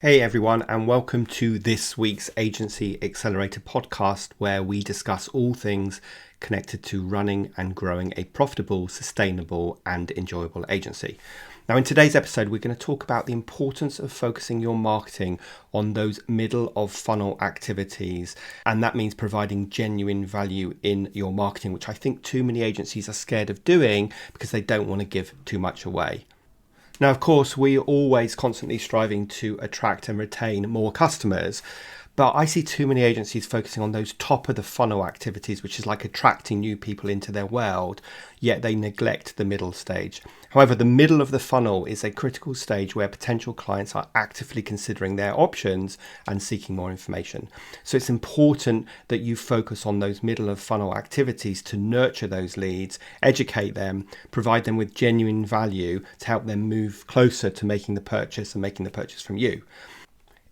Hey everyone, and welcome to this week's Agency Accelerator podcast, where we discuss all things connected to running and growing a profitable, sustainable, and enjoyable agency. Now, in today's episode, we're going to talk about the importance of focusing your marketing on those middle of funnel activities. And that means providing genuine value in your marketing, which I think too many agencies are scared of doing because they don't want to give too much away. Now, of course, we're always constantly striving to attract and retain more customers, but I see too many agencies focusing on those top of the funnel activities, which is like attracting new people into their world, yet they neglect the middle stage. However, the middle of the funnel is a critical stage where potential clients are actively considering their options and seeking more information. So it's important that you focus on those middle of funnel activities to nurture those leads, educate them, provide them with genuine value to help them move closer to making the purchase and making the purchase from you.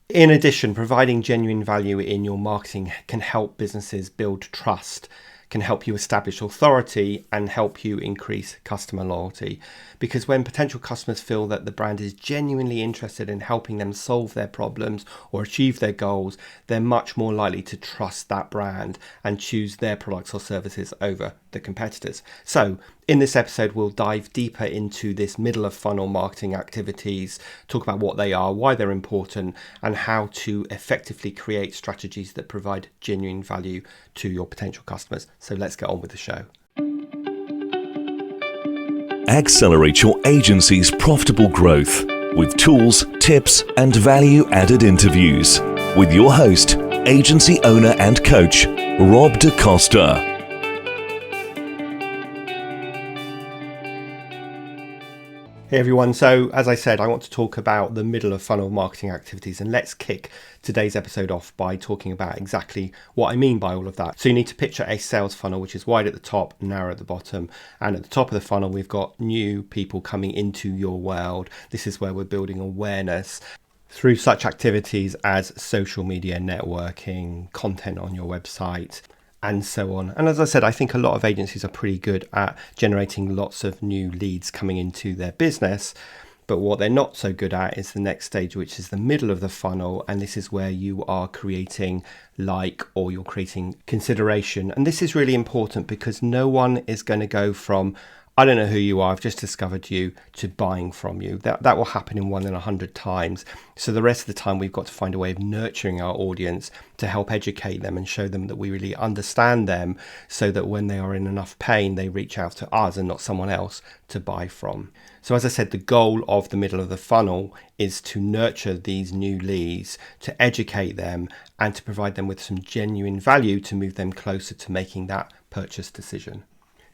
In addition, providing genuine value in your marketing can help businesses build trust, can help you establish authority, and help you increase customer loyalty. Because when potential customers feel that the brand is genuinely interested in helping them solve their problems or achieve their goals, they're much more likely to trust that brand and choose their products or services over the competitors. So in this episode, we'll dive deeper into this middle of funnel marketing activities, talk about what they are, why they're important, and how to effectively create strategies that provide genuine value to your potential customers. So let's get on with the show. Accelerate your agency's profitable growth with tools, tips, and value-added interviews with your host, agency owner and coach, Rob Da Costa. Hey everyone, so as I said, I want to talk about the middle of funnel marketing activities, and let's kick today's episode off by talking about exactly what I mean by all of that. So you need to picture a sales funnel, which is wide at the top, narrow at the bottom, and at the top of the funnel we've got new people coming into your world. This is where we're building awareness through such activities as social media, networking, content on your website, and so on. And as I said, I think a lot of agencies are pretty good at generating lots of new leads coming into their business. But what they're not so good at is the next stage, which is the middle of the funnel. And this is where you are creating or you're creating consideration. And this is really important because no one is going to go from, I don't know who you are, I've just discovered you, to buying from you. That will happen in 1 in 100 times. So the rest of the time we've got to find a way of nurturing our audience to help educate them and show them that we really understand them, so that when they are in enough pain, they reach out to us and not someone else to buy from. So as I said, the goal of the middle of the funnel is to nurture these new leads, to educate them, and to provide them with some genuine value to move them closer to making that purchase decision.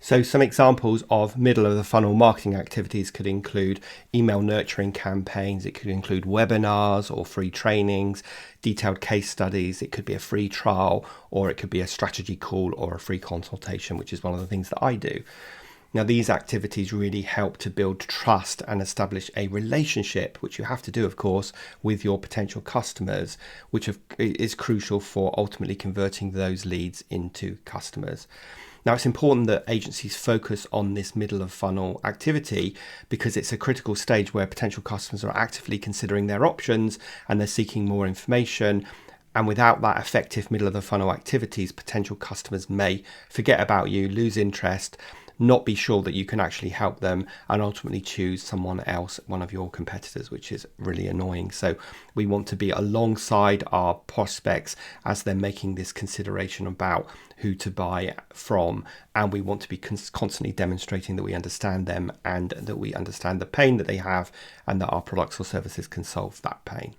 So some examples of middle of the funnel marketing activities could include email nurturing campaigns. It could include webinars or free trainings, detailed case studies. It could be a free trial, or it could be a strategy call or a free consultation, which is one of the things that I do. Now, these activities really help to build trust and establish a relationship, which you have to do, of course, with your potential customers, which is crucial for ultimately converting those leads into customers. Now, it's important that agencies focus on this middle of funnel activity because it's a critical stage where potential customers are actively considering their options and they're seeking more information. And without that effective middle of the funnel activities, potential customers may forget about you, lose interest, not be sure that you can actually help them, and ultimately choose someone else, one of your competitors, which is really annoying. So we want to be alongside our prospects as they're making this consideration about who to buy from, and we want to be constantly demonstrating that we understand them and that we understand the pain that they have and that our products or services can solve that pain.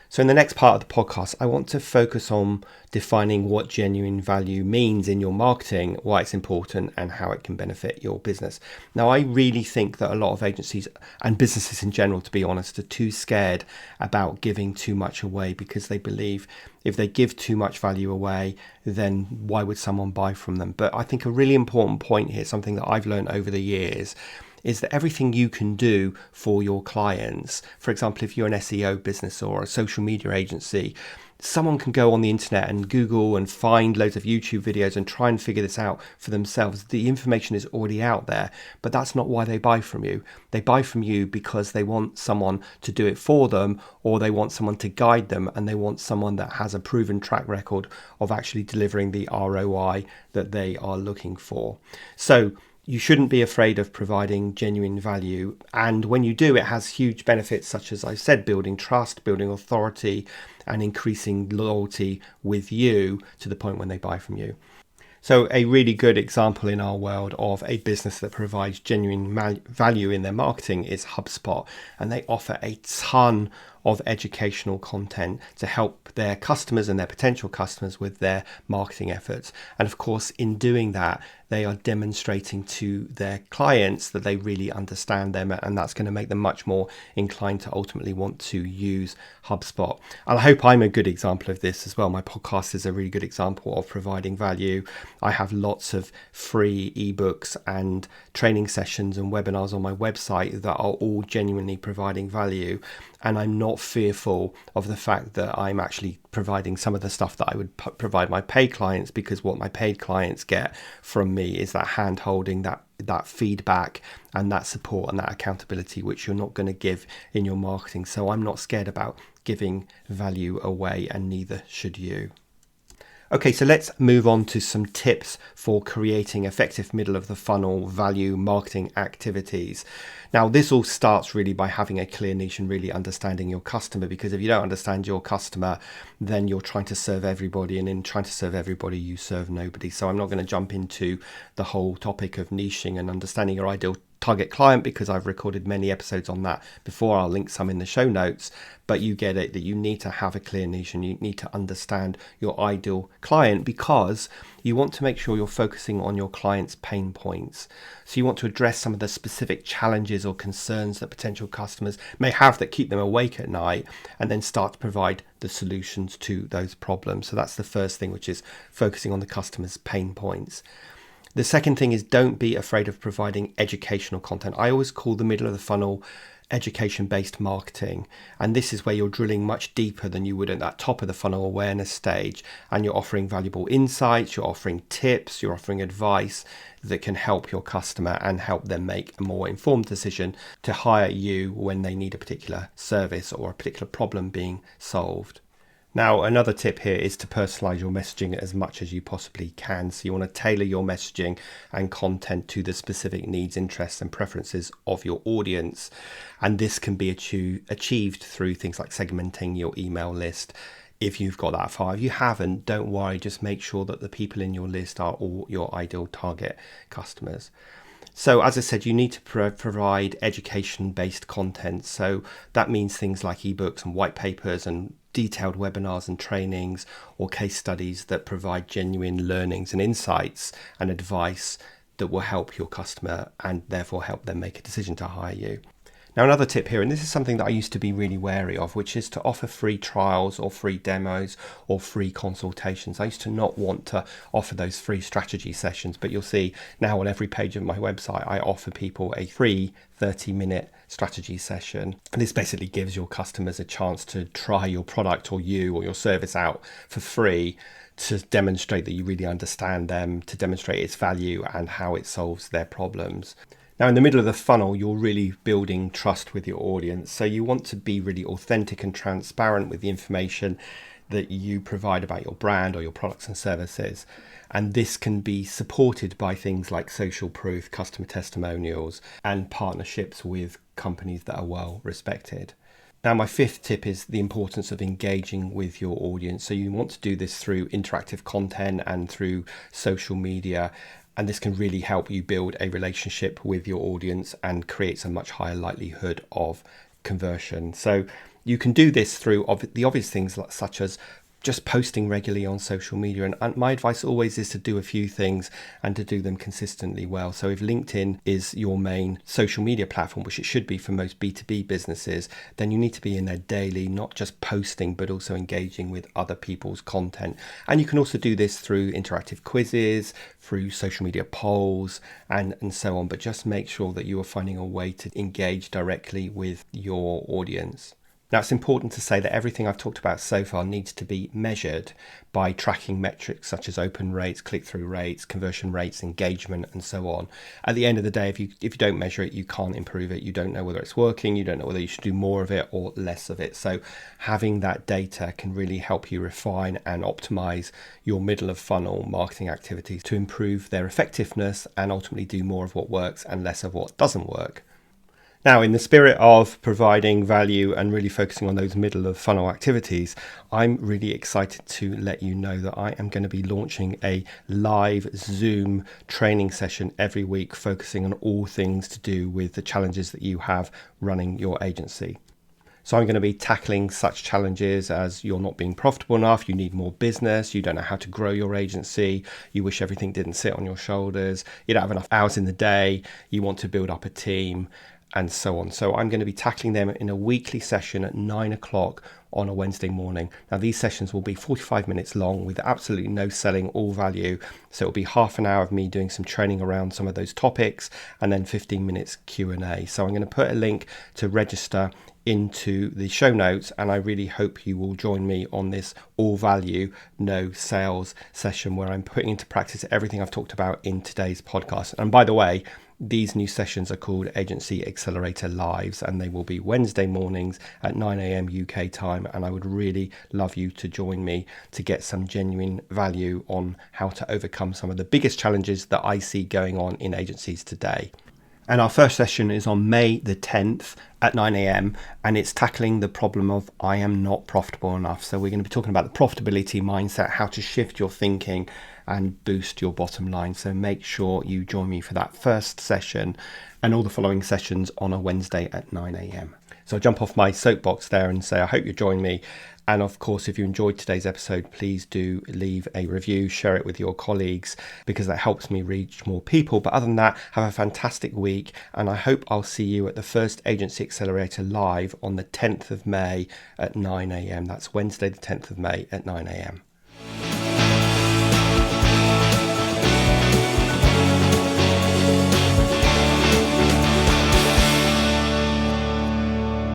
So in the next part of the podcast, I want to focus on defining what genuine value means in your marketing, why it's important, and how it can benefit your business. Now, I really think that a lot of agencies and businesses in general, to be honest, are too scared about giving too much away because they believe if they give too much value away, then why would someone buy from them? But I think a really important point here, something that I've learned over the years, is that everything you can do for your clients, for example, if you're an SEO business or a social media agency, someone can go on the internet and Google and find loads of YouTube videos and try and figure this out for themselves. The information is already out there, but that's not why they buy from you. They buy from you because they want someone to do it for them, or they want someone to guide them, and they want someone that has a proven track record of actually delivering the ROI that they are looking for. So you shouldn't be afraid of providing genuine value. And when you do, it has huge benefits, such as I said, building trust, building authority, and increasing loyalty with you to the point when they buy from you. So a really good example in our world of a business that provides genuine value in their marketing is HubSpot. And they offer a ton of educational content to help their customers and their potential customers with their marketing efforts. And of course, in doing that, they are demonstrating to their clients that they really understand them, and that's going to make them much more inclined to ultimately want to use HubSpot. And I hope I'm a good example of this as well. My podcast is a really good example of providing value. I have lots of free ebooks and training sessions and webinars on my website that are all genuinely providing value. And I'm not fearful of the fact that I'm actually providing some of the stuff that I would provide my paid clients, because what my paid clients get from me is that hand holding, that feedback and that support and that accountability, which you're not going to give in your marketing. So I'm not scared about giving value away, and neither should you. Okay, so let's move on to some tips for creating effective middle of the funnel value marketing activities. Now, this all starts really by having a clear niche and really understanding your customer, because if you don't understand your customer, then you're trying to serve everybody, and in trying to serve everybody, you serve nobody. So I'm not going to jump into the whole topic of niching and understanding your ideal target client, because I've recorded many episodes on that before. I'll link some in the show notes, but you get it, that you need to have a clear niche and you need to understand your ideal client, because you want to make sure you're focusing on your client's pain points. So you want to address some of the specific challenges or concerns that potential customers may have that keep them awake at night, and then start to provide the solutions to those problems. So that's the first thing, which is focusing on the customer's pain points. The second thing is, don't be afraid of providing educational content. I always call the middle of the funnel education-based marketing. And this is where you're drilling much deeper than you would at that top of the funnel awareness stage. And you're offering valuable insights, you're offering tips, you're offering advice that can help your customer and help them make a more informed decision to hire you when they need a particular service or a particular problem being solved. Now, another tip here is to personalize your messaging as much as you possibly can. So you want to tailor your messaging and content to the specific needs, interests and preferences of your audience. And this can be achieved through things like segmenting your email list. If you've got that far. If you haven't, don't worry. Just make sure that the people in your list are all your ideal target customers. So as I said, you need to provide education-based content. So that means things like ebooks and white papers and detailed webinars and trainings, or case studies that provide genuine learnings and insights and advice that will help your customer and therefore help them make a decision to hire you. Now, another tip here, and this is something that I used to be really wary of, which is to offer free trials or free demos or free consultations. I used to not want to offer those free strategy sessions, but you'll see now on every page of my website, I offer people a free 30-minute strategy session. And this basically gives your customers a chance to try your product or you or your service out for free, to demonstrate that you really understand them, to demonstrate its value and how it solves their problems. Now, in the middle of the funnel, you're really building trust with your audience. So you want to be really authentic and transparent with the information that you provide about your brand or your products and services. And this can be supported by things like social proof, customer testimonials, and partnerships with companies that are well respected. Now, my fifth tip is the importance of engaging with your audience. So you want to do this through interactive content and through social media. And this can really help you build a relationship with your audience and creates a much higher likelihood of conversion. So you can do this through the obvious things such as just posting regularly on social media. And my advice always is to do a few things and to do them consistently well. So if LinkedIn is your main social media platform, which it should be for most B2B businesses, then you need to be in there daily, not just posting, but also engaging with other people's content. And you can also do this through interactive quizzes, through social media polls, and so on. But just make sure that you are finding a way to engage directly with your audience. Now, it's important to say that everything I've talked about so far needs to be measured by tracking metrics such as open rates, click-through rates, conversion rates, engagement, and so on. At the end of the day, if you don't measure it, you can't improve it. You don't know whether it's working. You don't know whether you should do more of it or less of it. So having that data can really help you refine and optimize your middle of funnel marketing activities to improve their effectiveness and ultimately do more of what works and less of what doesn't work. Now, in the spirit of providing value and really focusing on those middle of funnel activities, I'm really excited to let you know that I am going to be launching a live Zoom training session every week, focusing on all things to do with the challenges that you have running your agency. So I'm going to be tackling such challenges as you're not being profitable enough, you need more business, you don't know how to grow your agency, you wish everything didn't sit on your shoulders, you don't have enough hours in the day, you want to build up a team, and so on. So I'm going to be tackling them in a weekly session at 9 o'clock on a Wednesday morning. Now, these sessions will be 45 minutes long with absolutely no selling, all value. So it'll be half an hour of me doing some training around some of those topics and then 15 minutes Q&A. So I'm going to put a link to register into the show notes, and I really hope you will join me on this all value, no sales session where I'm putting into practice everything I've talked about in today's podcast. And by the way, these new sessions are called Agency Accelerator Lives, and they will be Wednesday mornings at 9 a.m. UK time. And I would really love you to join me to get some genuine value on how to overcome some of the biggest challenges that I see going on in agencies today. And our first session is on May the 10th at 9 a.m. and it's tackling the problem of I am not profitable enough. So we're going to be talking about the profitability mindset, how to shift your thinking and boost your bottom line. So make sure you join me for that first session and all the following sessions on a Wednesday at 9 a.m. So I'll jump off my soapbox there and say I hope you join me. And of course, if you enjoyed today's episode, please do leave a review, share it with your colleagues, because that helps me reach more people. But other than that, have a fantastic week. And I hope I'll see you at the first Agency Accelerator live on the 10th of May at 9 a.m. That's Wednesday, the 10th of May at 9 a.m.